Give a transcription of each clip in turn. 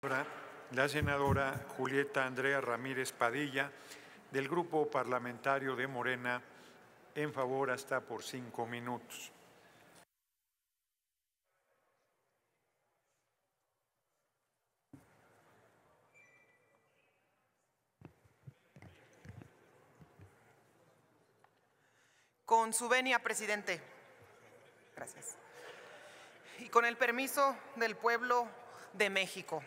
La senadora Julieta Andrea Ramírez Padilla, del Grupo Parlamentario de Morena, en favor hasta por 5 minutos. Con su venia, presidente. Gracias. Y con el permiso del pueblo de México.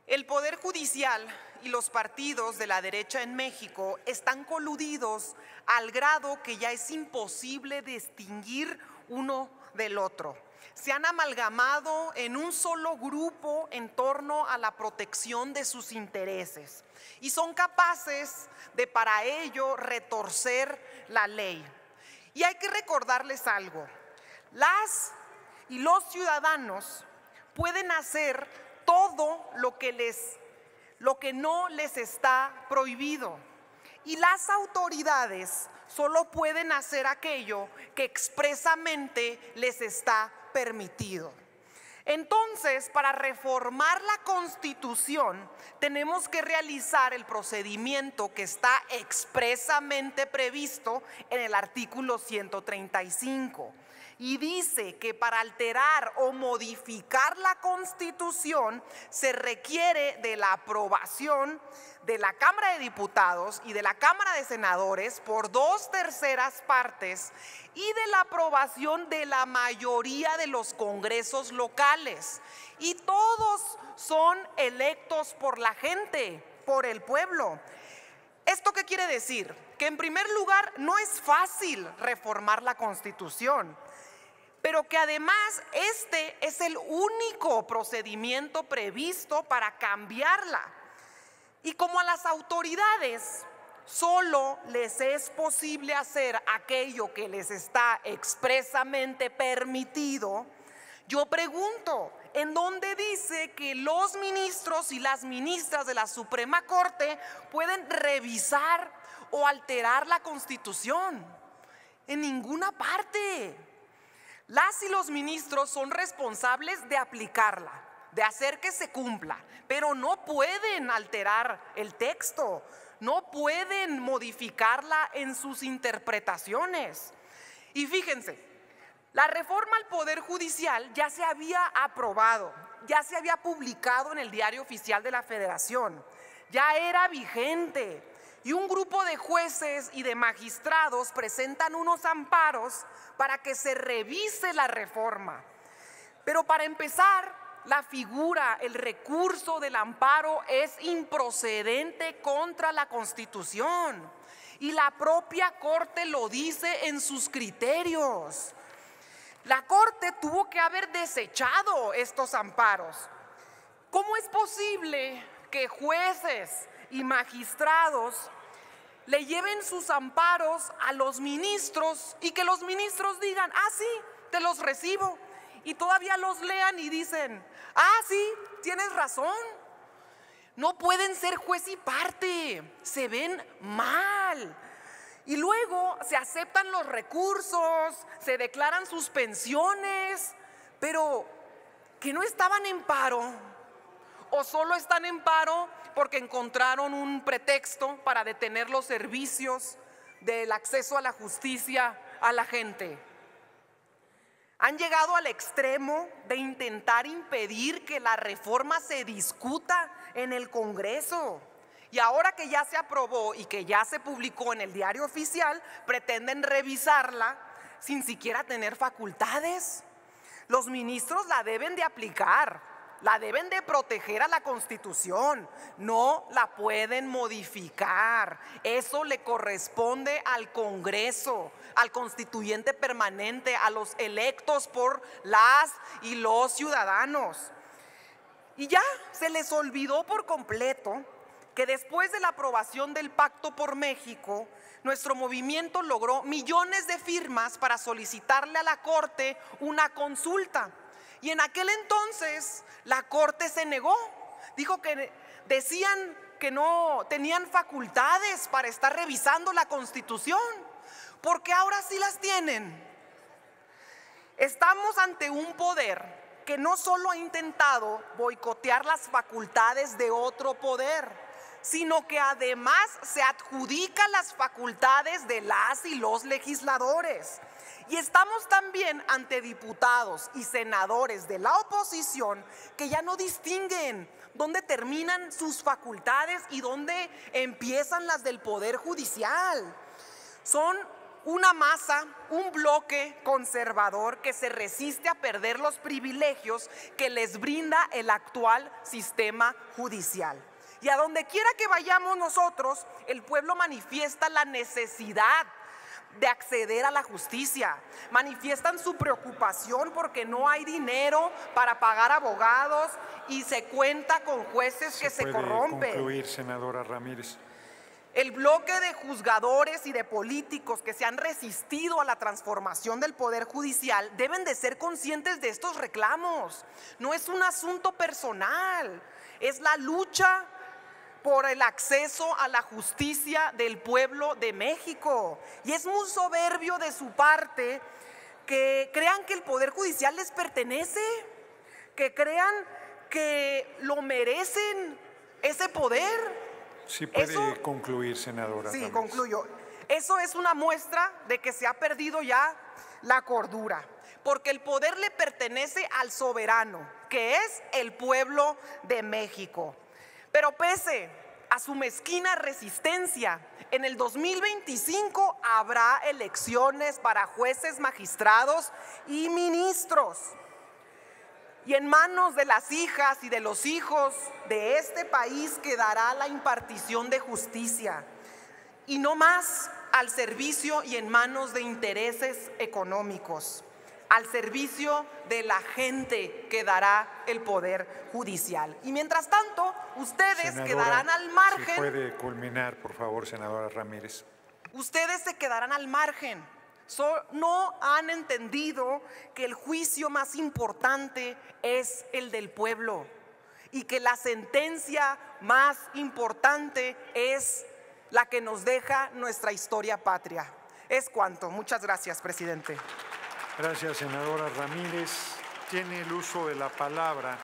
El Poder Judicial y los partidos de la derecha en México están coludidos al grado que ya es imposible distinguir uno del otro. Se han amalgamado en un solo grupo en torno a la protección de sus intereses y son capaces de para ello retorcer la ley. Y hay que recordarles algo: las y los ciudadanos pueden hacer todo lo que no les está prohibido, y las autoridades solo pueden hacer aquello que expresamente les está permitido. Entonces, para reformar la Constitución, tenemos que realizar el procedimiento que está expresamente previsto en el artículo 135. Y dice que para alterar o modificar la Constitución se requiere de la aprobación de la Cámara de Diputados y de la Cámara de Senadores por 2/3 partes y de la aprobación de la mayoría de los congresos locales. Y todos son electos por la gente, por el pueblo. ¿Esto qué quiere decir? Que en primer lugar no es fácil reformar la Constitución, pero que además este es el único procedimiento previsto para cambiarla. Y como a las autoridades solo les es posible hacer aquello que les está expresamente permitido, yo pregunto, ¿en dónde dice que los ministros y las ministras de la Suprema Corte pueden revisar o alterar la Constitución? En ninguna parte. Las y los ministros son responsables de aplicarla, de hacer que se cumpla, pero no pueden alterar el texto, no pueden modificarla en sus interpretaciones. Y fíjense, la reforma al Poder Judicial ya se había aprobado, ya se había publicado en el Diario Oficial de la Federación, ya era vigente. Y un grupo de jueces y de magistrados presentan unos amparos para que se revise la reforma. Pero para empezar, la figura, el recurso del amparo es improcedente contra la Constitución. Y la propia Corte lo dice en sus criterios. La Corte tuvo que haber desechado estos amparos. ¿Cómo es posible que jueces y magistrados le lleven sus amparos a los ministros y que los ministros digan, ah, sí, te los recibo, y todavía los lean y dicen, ah, sí, tienes razón? No pueden ser juez y parte, se ven mal. Y luego se aceptan los recursos, se declaran suspensiones, pero que no estaban en paro, o solo están en paro porque encontraron un pretexto para detener los servicios del acceso a la justicia a la gente. Han llegado al extremo de intentar impedir que la reforma se discuta en el Congreso. Y ahora que ya se aprobó y que ya se publicó en el Diario Oficial, pretenden revisarla sin siquiera tener facultades. Los ministros la deben de aplicar, la deben de proteger a la Constitución, no la pueden modificar. Eso le corresponde al Congreso, al constituyente permanente, a los electos por las y los ciudadanos. Y ya se les olvidó por completo que después de la aprobación del Pacto por México, nuestro movimiento logró millones de firmas para solicitarle a la Corte una consulta. Y en aquel entonces la Corte se negó, dijo que decían que no tenían facultades para estar revisando la Constitución, porque ahora sí las tienen. Estamos ante un poder que no solo ha intentado boicotear las facultades de otro poder, sino que además se adjudica las facultades de las y los legisladores. Y estamos también ante diputados y senadores de la oposición que ya no distinguen dónde terminan sus facultades y dónde empiezan las del Poder Judicial. Son una masa, un bloque conservador que se resiste a perder los privilegios que les brinda el actual sistema judicial. Y a donde quiera que vayamos nosotros, el pueblo manifiesta la necesidad de acceder a la justicia, manifiestan su preocupación porque no hay dinero para pagar abogados y se cuenta con jueces que se corrompen. ¿Puede concluir, senadora Ramírez? El bloque de juzgadores y de políticos que se han resistido a la transformación del Poder Judicial deben de ser conscientes de estos reclamos. No es un asunto personal, es la lucha por el acceso a la justicia del pueblo de México. Y es muy soberbio de su parte que crean que el Poder Judicial les pertenece, que crean que lo merecen ese poder. Sí puede concluir, senadora. Sí, Ramírez. concluyo. Eso es una muestra de que se ha perdido ya la cordura, porque el poder le pertenece al soberano, que es el pueblo de México. Pero pese a su mezquina resistencia, en el 2025 habrá elecciones para jueces, magistrados y ministros. Y en manos de las hijas y de los hijos de este país quedará la impartición de justicia, y no más al servicio y en manos de intereses económicos. Al servicio de la gente quedará el Poder Judicial. Y mientras tanto, ustedes quedarán al margen. Si puede culminar, por favor, senadora Ramírez. Ustedes se quedarán al margen. No han entendido que el juicio más importante es el del pueblo y que la sentencia más importante es la que nos deja nuestra historia patria. Es cuanto. Muchas gracias, presidente. Gracias, senadora Ramírez. Tiene el uso de la palabra